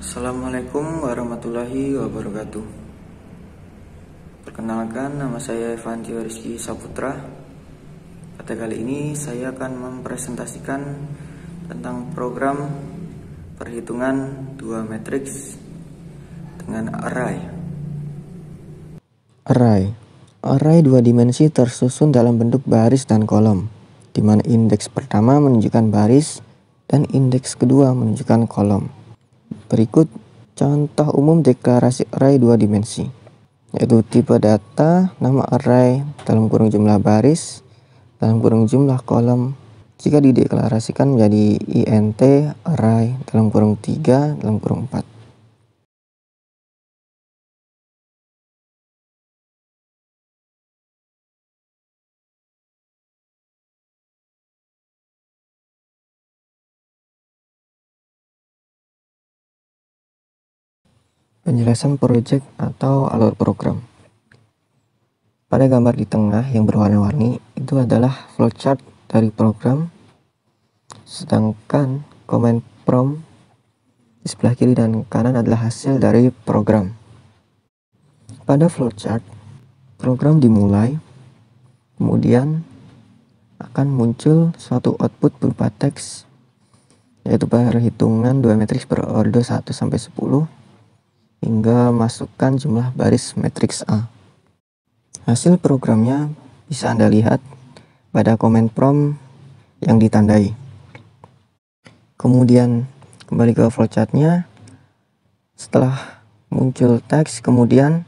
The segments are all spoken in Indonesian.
Assalamualaikum warahmatullahi wabarakatuh. Perkenalkan, nama saya Evancio Rizky Saputra. Pada kali ini saya akan mempresentasikan tentang program perhitungan 2 matriks dengan array. Array 2 dimensi tersusun dalam bentuk baris dan kolom, di mana indeks pertama menunjukkan baris dan indeks kedua menunjukkan kolom. Berikut contoh umum deklarasi array 2 dimensi, yaitu tipe data, nama array dalam kurung jumlah baris, dalam kurung jumlah kolom, jika dideklarasikan menjadi int array dalam kurung 3 dalam kurung 4. Penjelasan project atau alur program. Pada gambar di tengah yang berwarna-warni itu adalah flowchart dari program, sedangkan command prompt di sebelah kiri dan kanan adalah hasil dari program. Pada flowchart, program dimulai, kemudian akan muncul suatu output berupa teks, yaitu perhitungan 2 matriks berordo 1 sampai 10 hingga masukkan jumlah baris matriks A. Hasil programnya bisa Anda lihat pada command prompt yang ditandai. Kemudian kembali ke flowchartnya. Setelah muncul teks, kemudian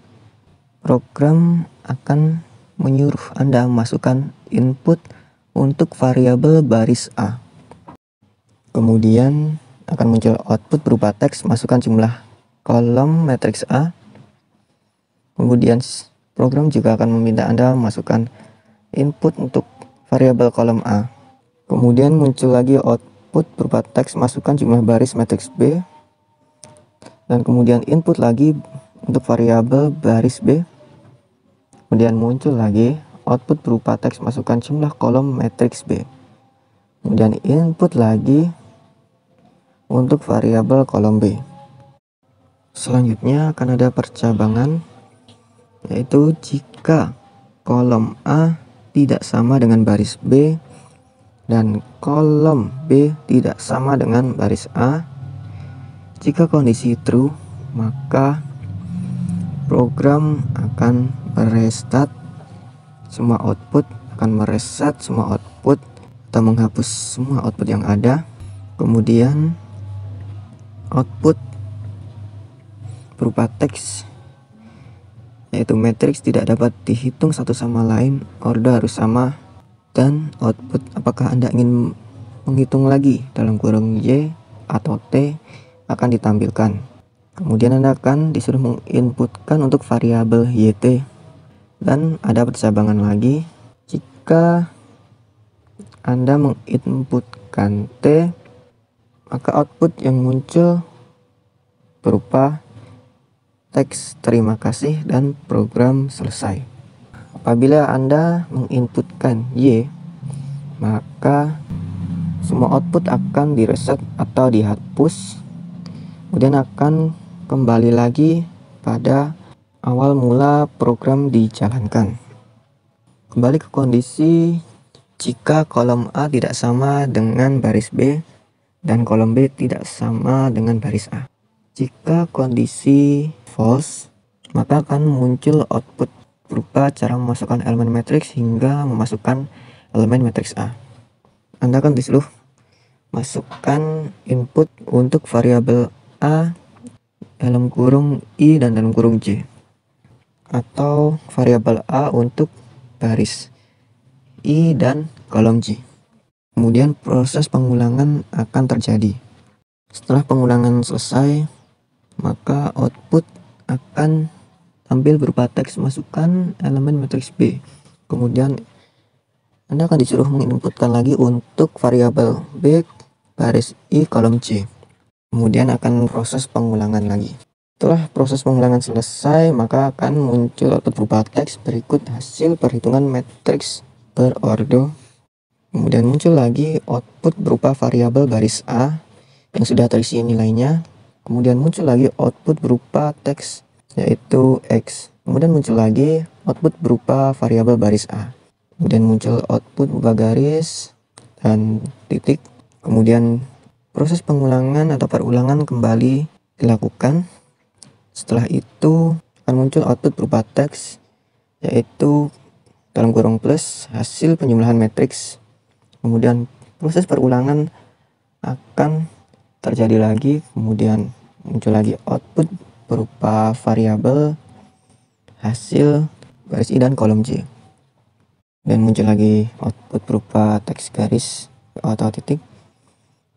program akan menyuruh Anda memasukkan input untuk variabel baris A. Kemudian akan muncul output berupa teks, masukkan jumlah kolom matriks A. Kemudian program juga akan meminta Anda memasukkan input untuk variabel kolom A. Kemudian muncul lagi output berupa teks, masukkan jumlah baris matriks B. Dan kemudian input lagi untuk variabel baris B. Kemudian muncul lagi output berupa teks, masukkan jumlah kolom matriks B. Kemudian input lagi untuk variabel kolom B. Selanjutnya akan ada percabangan, yaitu jika kolom A tidak sama dengan baris B dan kolom B tidak sama dengan baris A. Jika kondisi true, maka program akan mereset semua output, atau menghapus semua output yang ada. Kemudian output berupa teks, yaitu matriks tidak dapat dihitung satu sama lain, ordo harus sama, dan output apakah Anda ingin menghitung lagi dalam kurung Y atau T akan ditampilkan. Kemudian Anda akan disuruh menginputkan untuk variabel YT, dan ada percabangan lagi. Jika Anda menginputkan T, maka output yang muncul berupa teks terima kasih dan program selesai. Apabila Anda menginputkan Y, maka semua output akan direset atau dihapus, kemudian akan kembali lagi pada awal mula program dijalankan. Kembali ke kondisi jika kolom A tidak sama dengan baris B dan kolom B tidak sama dengan baris A. Jika kondisi false, maka akan muncul output berupa cara memasukkan elemen matriks hingga memasukkan elemen matriks A. Anda akan disuruh masukkan input untuk variabel A dalam kurung I dan dalam kurung J, atau variabel A untuk baris I dan kolom J. Kemudian proses pengulangan akan terjadi. Setelah pengulangan selesai, maka output akan tampil berupa teks, masukkan elemen matriks B. Kemudian Anda akan disuruh menginputkan lagi untuk variabel B baris I kolom C. Kemudian akan proses pengulangan lagi. Setelah proses pengulangan selesai, maka akan muncul output berupa teks berikut hasil perhitungan matriks berordo. Kemudian muncul lagi output berupa variabel baris A yang sudah terisi nilainya. Kemudian muncul lagi output berupa teks, yaitu X. Kemudian muncul lagi output berupa variabel baris A. Kemudian muncul output berupa garis dan titik. Kemudian proses pengulangan atau perulangan kembali dilakukan. Setelah itu akan muncul output berupa teks, yaitu dalam kurung plus hasil penjumlahan matriks. Kemudian proses perulangan akan terjadi lagi, kemudian muncul lagi output berupa variabel hasil baris I dan kolom J. Dan muncul lagi output berupa teks garis atau titik.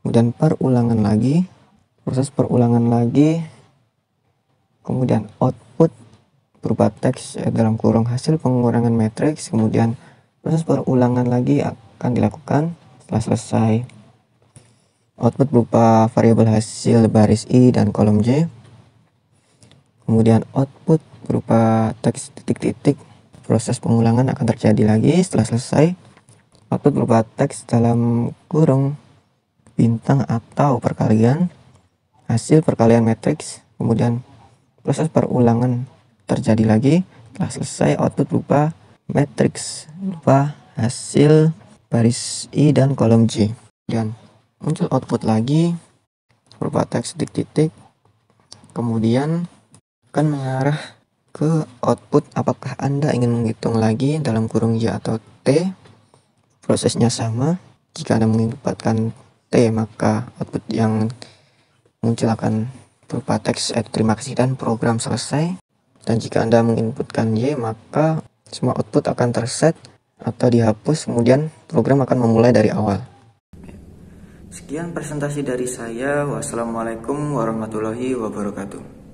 Kemudian perulangan lagi, proses perulangan lagi, kemudian output berupa teks dalam kurung hasil pengurangan matriks. Kemudian proses perulangan lagi akan dilakukan. Setelah selesai, output berupa variabel hasil baris I dan kolom J. Kemudian output berupa teks titik-titik. Proses pengulangan akan terjadi lagi. Setelah selesai, output berupa teks dalam kurung bintang atau perkalian hasil perkalian matriks. Kemudian proses perulangan terjadi lagi. Setelah selesai, output berupa matriks berupa hasil baris I dan kolom J. Dan muncul output lagi berupa teks titik-titik. Kemudian akan mengarah ke output apakah Anda ingin menghitung lagi dalam kurung Y atau T. Prosesnya sama. Jika Anda menginputkan T, maka output yang muncul akan berupa teks terima kasih dan program selesai. Dan jika Anda menginputkan Y, maka semua output akan terset atau dihapus, kemudian program akan memulai dari awal. Sekian presentasi dari saya. Wassalamualaikum warahmatullahi wabarakatuh.